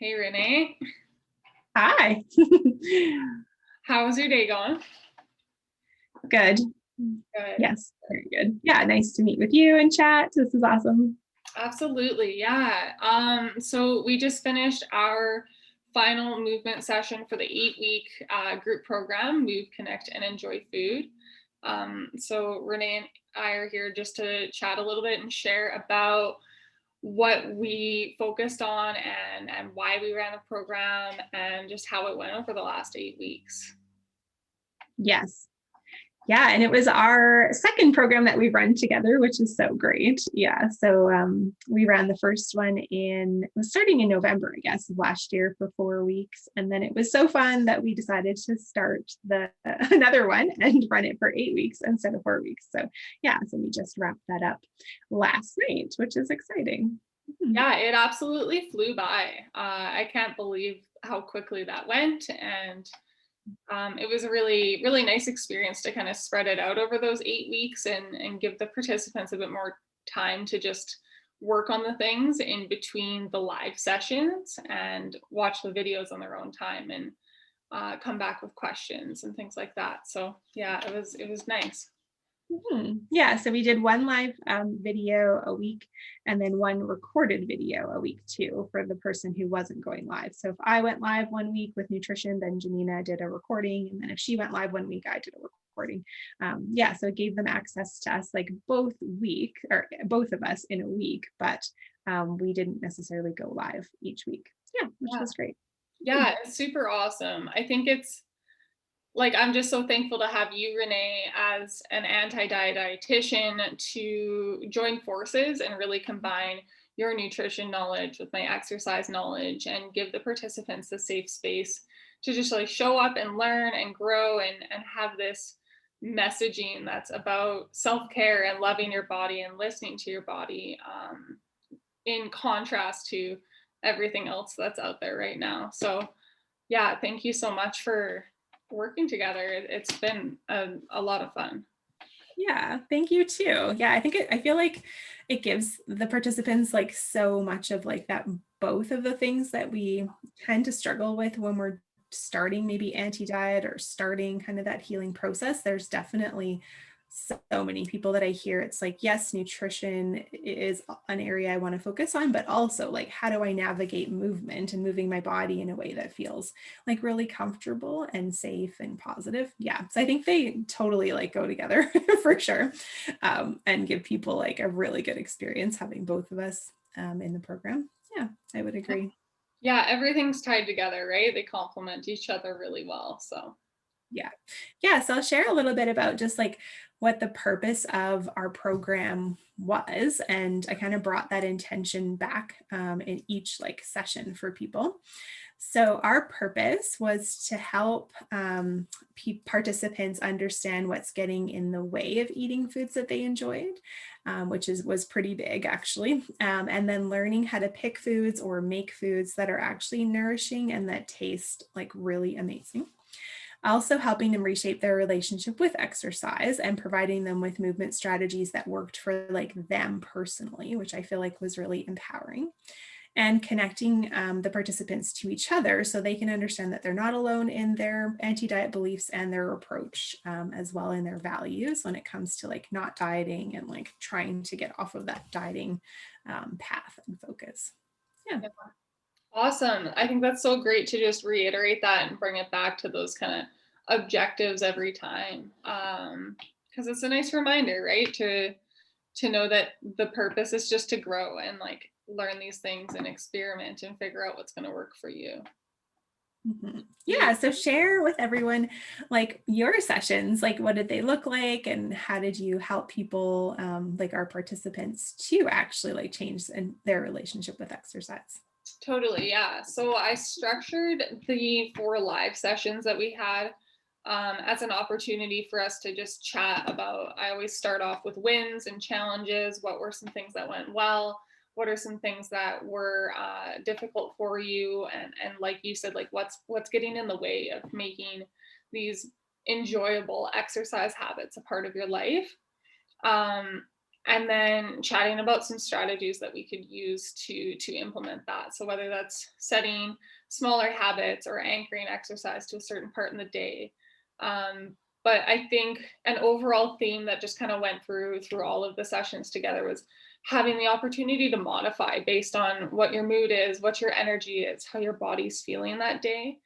Hey Renee, Hi. how's your day going? Good. Good. Yes, very good. Yeah, nice to meet with you and chat. This is awesome. Absolutely, yeah. So we just finished our final movement session for the 8-week group program, Move, Connect, and Enjoy Food. So Renee and I are here just to chat a little bit and share about what we focused on and why we ran the program and just how it went over the last 8 weeks. Yes. Yeah, and it was our second program that we've run together, which is so great. Yeah, so we ran the first one starting in November, I guess, of last year for 4 weeks, and then it was so fun that we decided to start another one and run it for 8 weeks instead of 4 weeks. So yeah, so we just wrapped that up last night, which is exciting. Mhm. Yeah, it absolutely flew by. I can't believe how quickly that went. And it was a really, really nice experience to kind of spread it out over those 8 weeks and give the participants a bit more time to just work on the things in between the live sessions and watch the videos on their own time and come back with questions and things like that. So yeah, it was nice. Yeah, so we did one live video a week and then one recorded video a week too for the person who wasn't going live. So if I went live one week with nutrition, then Johnena did a recording. And then if she went live one week, I did a recording. Yeah, so it gave them access to us like both of us in a week, but we didn't necessarily go live each week. Yeah, which Yeah. was great. Hmm. Yeah, it's super awesome. I think it's like I'm just so thankful to have you, Renee, as an anti-diet dietitian to join forces and really combine your nutrition knowledge with my exercise knowledge and give the participants a safe space to just like show up and learn and grow and have this messaging that's about self-care and loving your body and listening to your body, in contrast to everything else that's out there right now. So yeah, thank you so much for working together. It's been a lot of fun. Yeah, thank you too. Yeah, I feel like it gives the participants like so much of like that both of the things that we tend to struggle with when we're starting maybe anti-diet or starting kind of that healing process. There's definitely so many people that I hear it's like, yes, nutrition is an area I want to focus on, but also like how do I navigate movement and moving my body in a way that feels like really comfortable and safe and positive. Yeah. So I think they totally like go together for sure, and give people like a really good experience having both of us in the program. Yeah, I would agree. Yeah, everything's tied together, right? They complement each other really well. So Yeah. Yeah. So I'll share a little bit about just like what the purpose of our program was. And I kind of brought that intention back in each like session for people. So our purpose was to help participants understand what's getting in the way of eating foods that they enjoyed, which was pretty big actually, and then learning how to pick foods or make foods that are actually nourishing and that taste like really amazing. Also helping them reshape their relationship with exercise and providing them with movement strategies that worked for like them personally, which I feel like was really empowering, and connecting the participants to each other so they can understand that they're not alone in their anti-diet beliefs and their approach, as well in their values when it comes to like not dieting and like trying to get off of that dieting path and focus. Yeah. yeah. Awesome. I think that's so great to just reiterate that and bring it back to those kind of objectives every time. Because it's a nice reminder, right? To know that the purpose is just to grow and like learn these things and experiment and figure out what's going to work for you. Yeah, so share with everyone like your sessions, like what did they look like and how did you help people, like our participants, to actually like change in their relationship with exercise? Totally, yeah. So I structured the 4 live sessions that we had as an opportunity for us to just chat about. I always start off with wins and challenges. What were some things that went well? What are some things that were difficult for you? And like you said, like what's getting in the way of making these enjoyable exercise habits a part of your life? Um, and then chatting about some strategies that we could use to implement that. So whether that's setting smaller habits or anchoring exercise to a certain part in the day. But I think an overall theme that just kind of went through all of the sessions together was having the opportunity to modify based on what your mood is, what your energy is, how your body's feeling that day.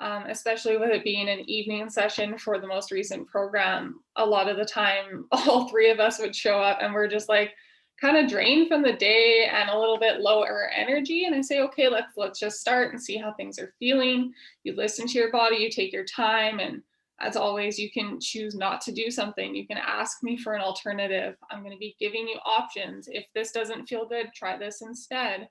Especially with it being an evening session for the most recent program, a lot of the time, all three of us would show up and we're just like kind of drained from the day and a little bit lower energy. And I say, okay, let's just start and see how things are feeling. You listen to your body, you take your time, and as always, you can choose not to do something. You can ask me for an alternative. I'm going to be giving you options. If this doesn't feel good, try this instead.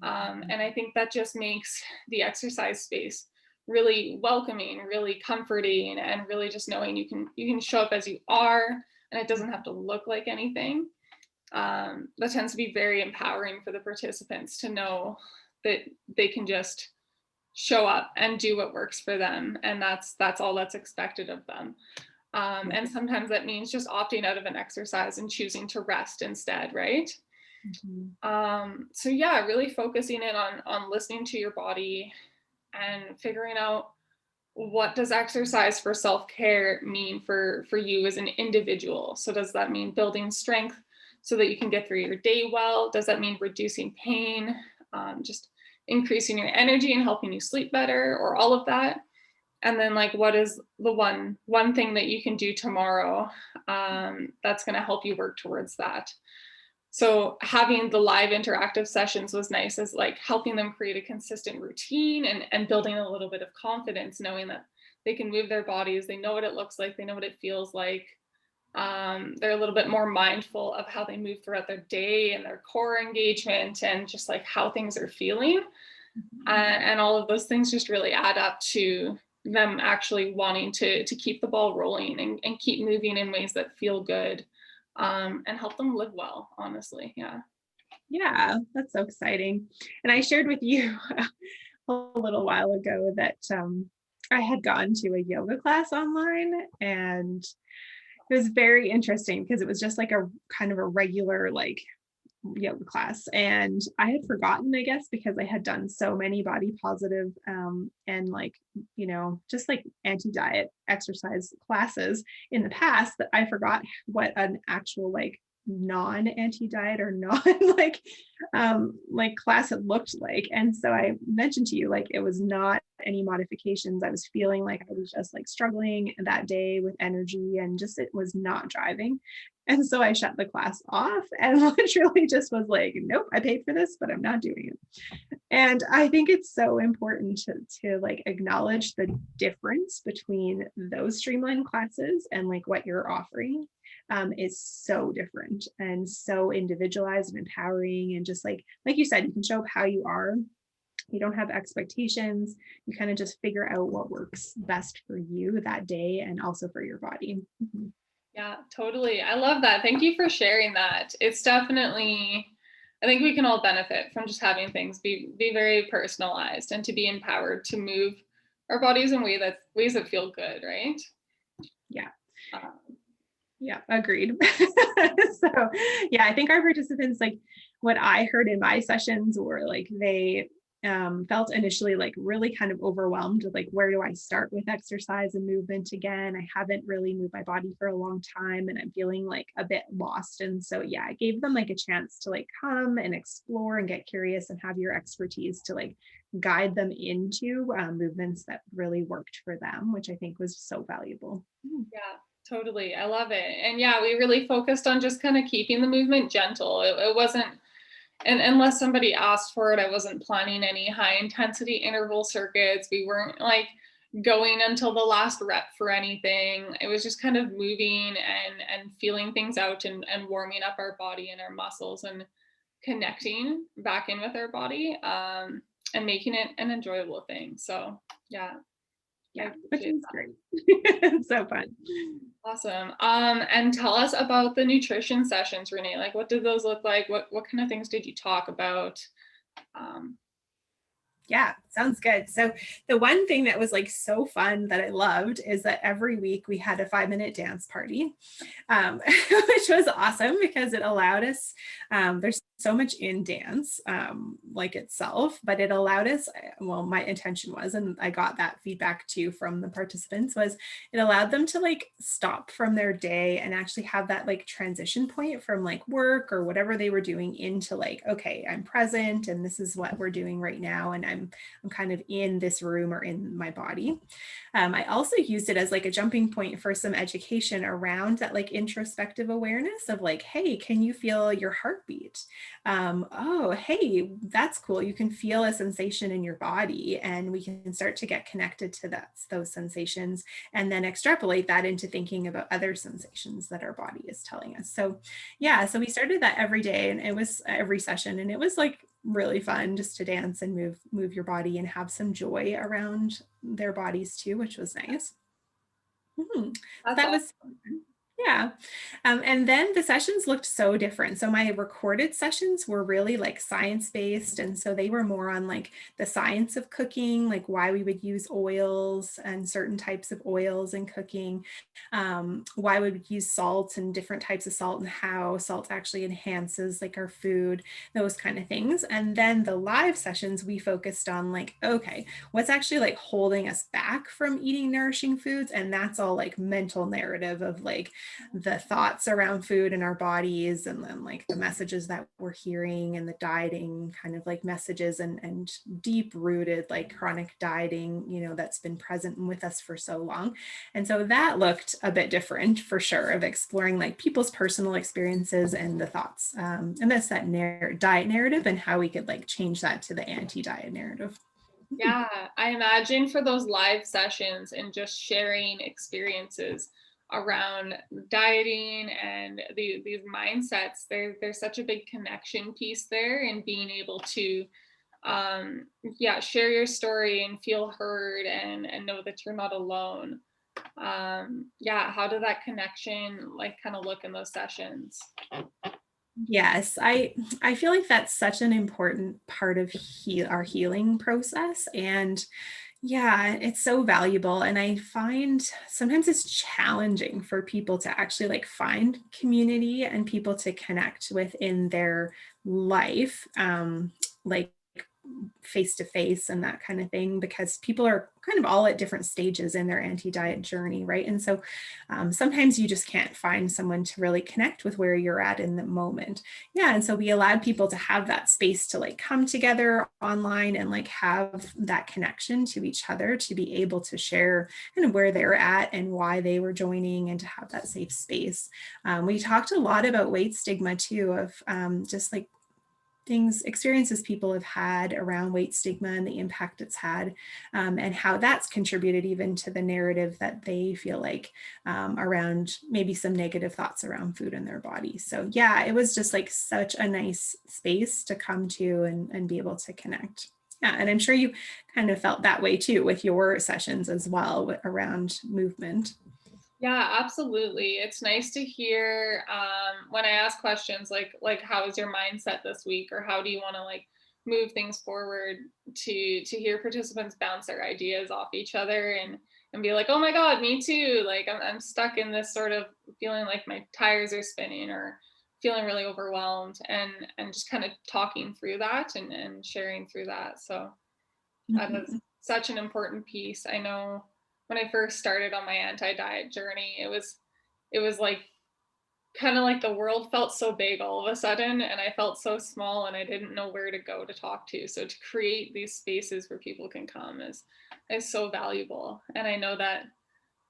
And I think that just makes the exercise space really welcoming, really comforting, and really just knowing you can show up as you are, and it doesn't have to look like anything. That tends to be very empowering for the participants to know that they can just show up and do what works for them, and that's all that's expected of them. And sometimes that means just opting out of an exercise and choosing to rest instead, right? So yeah, really focusing in on listening to your body and figuring out what does exercise for self-care mean for you as an individual. So does that mean building strength so that you can get through your day well? Does that mean reducing pain, just increasing your energy and helping you sleep better, or all of that? And then like, what is the one thing that you can do tomorrow that's going to help you work towards that? So having the live interactive sessions was nice, as like helping them create a consistent routine and building a little bit of confidence, knowing that they can move their bodies, they know what it looks like, they know what it feels like. They're a little bit more mindful of how they move throughout their day and their core engagement and just like how things are feeling. And all of those things just really add up to them actually wanting to keep the ball rolling and keep moving in ways that feel good, and help them live well, honestly. Yeah. Yeah, that's so exciting. And I shared with you a little while ago that I had gone to a yoga class online, and it was very interesting because it was just like a kind of a regular like yoga class, and I had forgotten, I guess, because I had done so many body positive and like, just like anti-diet exercise classes in the past, that I forgot what an actual like non anti-diet or non like class it looked like. And so I mentioned to you, like, it was not any modifications. I was feeling like I was just like struggling that day with energy, and just it was not driving. And so I shut the class off and literally just was like, nope, I paid for this, but I'm not doing it. And I think it's so important to like acknowledge the difference between those streamlined classes and like what you're offering is so different and so individualized and empowering. And just like you said, you can show up how you are. You don't have expectations. You kind of just figure out what works best for you that day and also for your body. Yeah, totally. I love that. Thank you for sharing that. It's definitely, I think we can all benefit from just having things be very personalized and to be empowered to move our bodies in ways that feel good, right? Yeah. Um, Yeah, agreed. So yeah, I think our participants, like what I heard in my sessions were like they felt initially like really kind of overwhelmed with like, where do I start with exercise and movement again? I haven't really moved my body for a long time and I'm feeling like a bit lost. And so yeah, I gave them like a chance to like come and explore and get curious and have your expertise to like guide them into movements that really worked for them, which I think was so valuable. yeah, totally. I love it. And yeah, we really focused on just kind of keeping the movement gentle. It wasn't, and unless somebody asked for it, I wasn't planning any high intensity interval circuits. We weren't like going until the last rep for anything. It was just kind of moving and feeling things out and warming up our body and our muscles and connecting back in with our body, and making it an enjoyable thing. So yeah, I Yeah, which appreciate is that. great. It's so fun. Awesome. And tell us about the nutrition sessions, Renee. Like, what did those look like? What kind of things did you talk about? Um, Yeah, sounds good. So the one thing that was like so fun that I loved is that every week we had a 5-minute dance party, which was awesome because it allowed us, there's so much in dance, like itself, but it allowed us, well, my intention was, and I got that feedback too from the participants, was it allowed them to like stop from their day and actually have that like transition point from like work or whatever they were doing into like, okay, I'm present and this is what we're doing right now. And I'm kind of in this room or in my body. I also used it as like a jumping point for some education around that like introspective awareness of like, hey, can you feel your heartbeat? Oh, hey, that's cool. You can feel a sensation in your body, and we can start to get connected to those sensations, and then extrapolate that into thinking about other sensations that our body is telling us. So yeah, so we started that every day, and it was every session, and it was like really fun just to dance and move your body and have some joy around their bodies too, which was nice. Mhm. So That's that all. was yeah. And then the sessions looked so different. So my recorded sessions were really like science based. And so they were more on like the science of cooking, like why we would use oils and certain types of oils in cooking, why we would use salt and different types of salt and how salt actually enhances like our food, those kind of things. And then the live sessions, we focused on like, okay, what's actually like holding us back from eating nourishing foods? And that's all like mental narrative of like, the thoughts around food in our bodies, and then like the messages that we're hearing and the dieting kind of like messages, and deep rooted like chronic dieting, you know, that's been present with us for so long. And so that looked a bit different for sure, of exploring like people's personal experiences and the thoughts, and that's that diet narrative and how we could like change that to the anti-diet narrative. Yeah, I imagine for those live sessions and just sharing experiences around dieting and these mindsets, there's such a big connection piece there, and being able to yeah, share your story and feel heard, and know that you're not alone. Yeah, how did that connection like kind of look in those sessions? Yes, I feel like that's such an important part of our healing process, and yeah, it's so valuable. And I find sometimes it's challenging for people to actually like find community and people to connect with in their life, like face to face and that kind of thing, because people are kind of all at different stages in their anti-diet journey, right? And so sometimes you just can't find someone to really connect with where you're at in the moment. Yeah, and so we allowed people to have that space to like come together online and like have that connection to each other, to be able to share kind of where they're at and why they were joining, and to have that safe space. We talked a lot about weight stigma too, of just like experiences people have had around weight stigma and the impact it's had, and how that's contributed even to the narrative that they feel like, around maybe some negative thoughts around food in their body. So yeah, it was just like such a nice space to come to and be able to connect. Yeah, and I'm sure you kind of felt that way too with your sessions as well around movement. Yeah, absolutely. It's nice to hear when I ask questions like how is your mindset this week, or how do you want to like move things forward, to hear participants bounce their ideas off each other, and be like, oh my God, me too. Like I'm stuck in this sort of feeling like my tires are spinning, or feeling really overwhelmed, and just kind of talking through that, and sharing through that. So that is Mhm. such an important piece. I know when I first started on my anti-diet journey, it was like kind of like the world felt so big all of a sudden, and I felt so small, and I didn't know where to go to talk to. So to create these spaces where people can come is so valuable. And I know that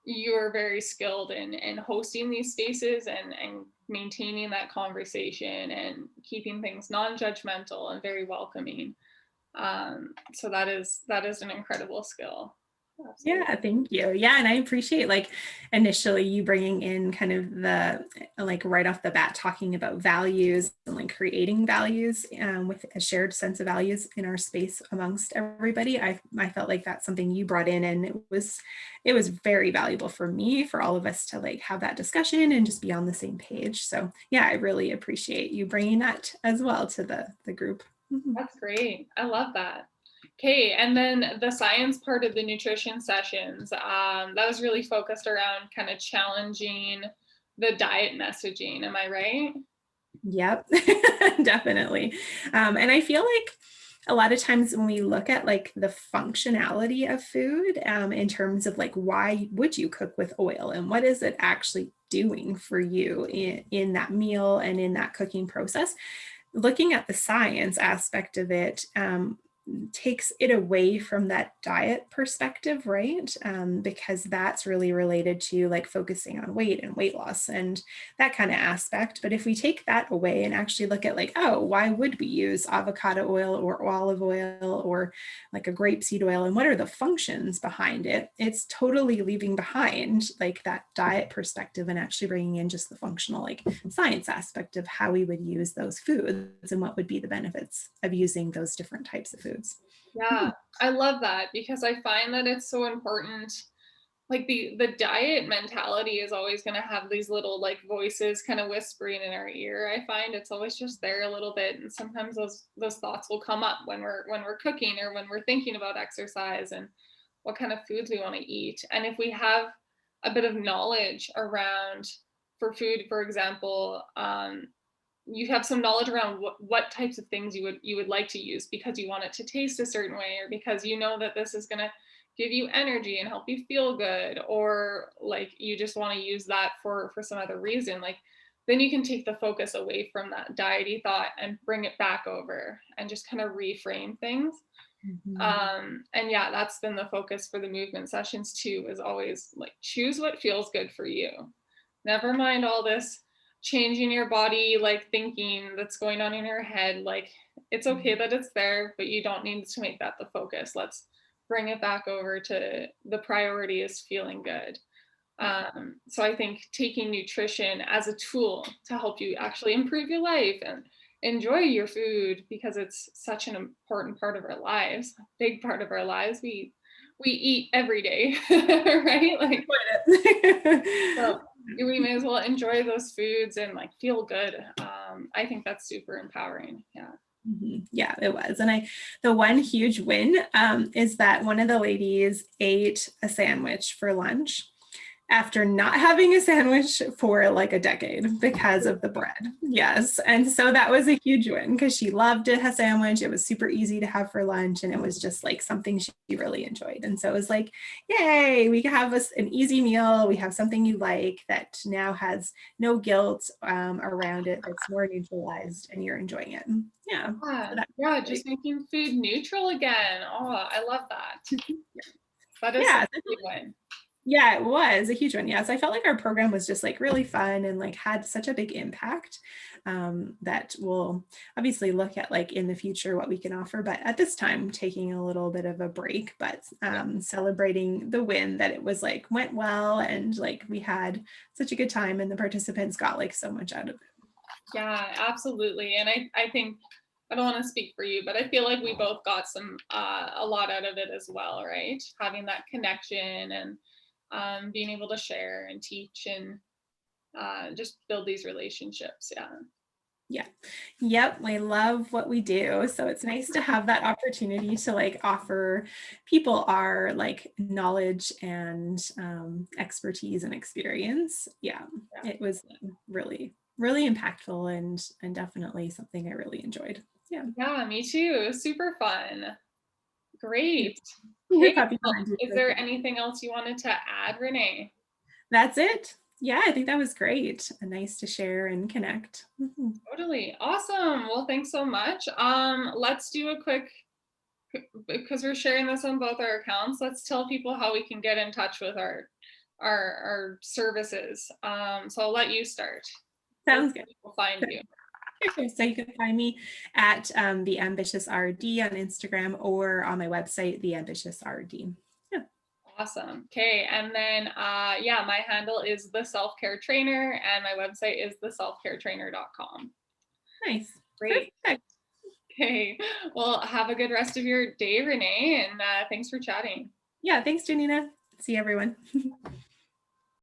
you are very skilled in hosting these spaces, and maintaining that conversation, and keeping things non-judgmental and very welcoming. So that is an incredible skill. Absolutely. Yeah, thank you. Yeah, and I appreciate like initially you bringing in kind of the like right off the bat talking about values and like creating values, with a shared sense of values in our space amongst everybody. I felt like that's something you brought in, and it was very valuable for me, for all of us to like have that discussion and just be on the same page. So yeah, I really appreciate you bringing that as well to the group. Mhm. That's great. I love that. Okay, and then the science part of the nutrition sessions, that was really focused around kind of challenging the diet messaging. Am I right? Yep, definitely. And I feel like a lot of times when we look at like the functionality of food, in terms of like, why would you cook with oil and what is it actually doing for you in that meal and in that cooking process? Looking at the science aspect of it, takes it away from that diet perspective, right? Because that's really related to like focusing on weight and weight loss and that kind of aspect. But if we take that away and actually look at like, oh, why would we use avocado oil or olive oil or like a grapeseed oil, and what are the functions behind it? It's totally leaving behind like that diet perspective and actually bringing in just the functional like science aspect of how we would use those foods and what would be the benefits of using those different types of foods. Yeah, I love that because I find that it's so important. Like the diet mentality is always going to have these little like voices kind of whispering in our ear. I find it's always just there a little bit, and sometimes those thoughts will come up when we're cooking or when we're thinking about exercise and what kind of foods we want to eat. And if we have a bit of knowledge around for food, for example, you have some knowledge around what types of things you would like to use because you want it to taste a certain way, or because you know that this is going to give you energy and help you feel good, or like you just want to use that for some other reason, like then you can take the focus away from that diety thought and bring it back over and just kind of reframe things. Mhm. And yeah, that's been the focus for the movement sessions too, is always like choose what feels good for you. Never mind all this changing your body, like thinking that's going on in your head. Like it's okay that it's there, but you don't need to make that the focus. Let's bring it back over to the priority is feeling good. So I think taking nutrition as a tool to help you actually improve your life and enjoy your food, because it's such an important part of our lives, a big part of our lives. We eat every day, right? Like so we may as well enjoy those foods and like feel good. I think that's super empowering. Yeah. Yeah, it was. And the one huge win, is that one of the ladies ate a sandwich for lunch after not having a sandwich for like a decade because of the bread. Yes. And so that was a huge win because she loved it, a sandwich. It was super easy to have for lunch. And it was just like something she really enjoyed. And so it was like, yay, we have an easy meal. We have something you like that now has no guilt around it. That's more neutralized and you're enjoying it. Yeah. Yeah, So that, yeah, just making food neutral again. Oh, I love that. That is such yeah. a good one. Yeah, it was a huge one. Yes, I felt like our program was just like really fun and like had such a big impact, that we'll obviously look at like in the future what we can offer. But at this time, taking a little bit of a break, but celebrating the win that it was like went well and like we had such a good time and the participants got like so much out of it. Yeah, absolutely. And I think I don't want to speak for you, but I feel like we both got some a lot out of it as well, right? Having that connection and being able to share and teach and just build these relationships. Yeah. Yeah. Yep. We love what we do. So it's nice to have that opportunity to like offer people our like knowledge and expertise and experience. Yeah. Yeah. It was really, really impactful and definitely something I really enjoyed. Yeah. Yeah, me too. It was super fun. Great. You're Okay. probably Well, behind you. is there anything else you wanted to add, Renee? That's it. Yeah, I think that was great. Nice to share and connect. Mhm. Totally. Awesome. Well, thanks so much. Let's do a quick, because we're sharing this on both our accounts, let's tell people how we can get in touch with our services. So I'll let you start. Where Sounds can good. people find you? Sure. So you can find me at The Ambitious RD on Instagram or on my website, The Ambitious RD. Yeah. Awesome. Okay. And then yeah, my handle is the self-care trainer and my website is theselfcaretrainer.com. Nice. Great. Perfect. Okay. Well, have a good rest of your day, Renee, and thanks for chatting. Yeah. Thanks, Johnena. See everyone.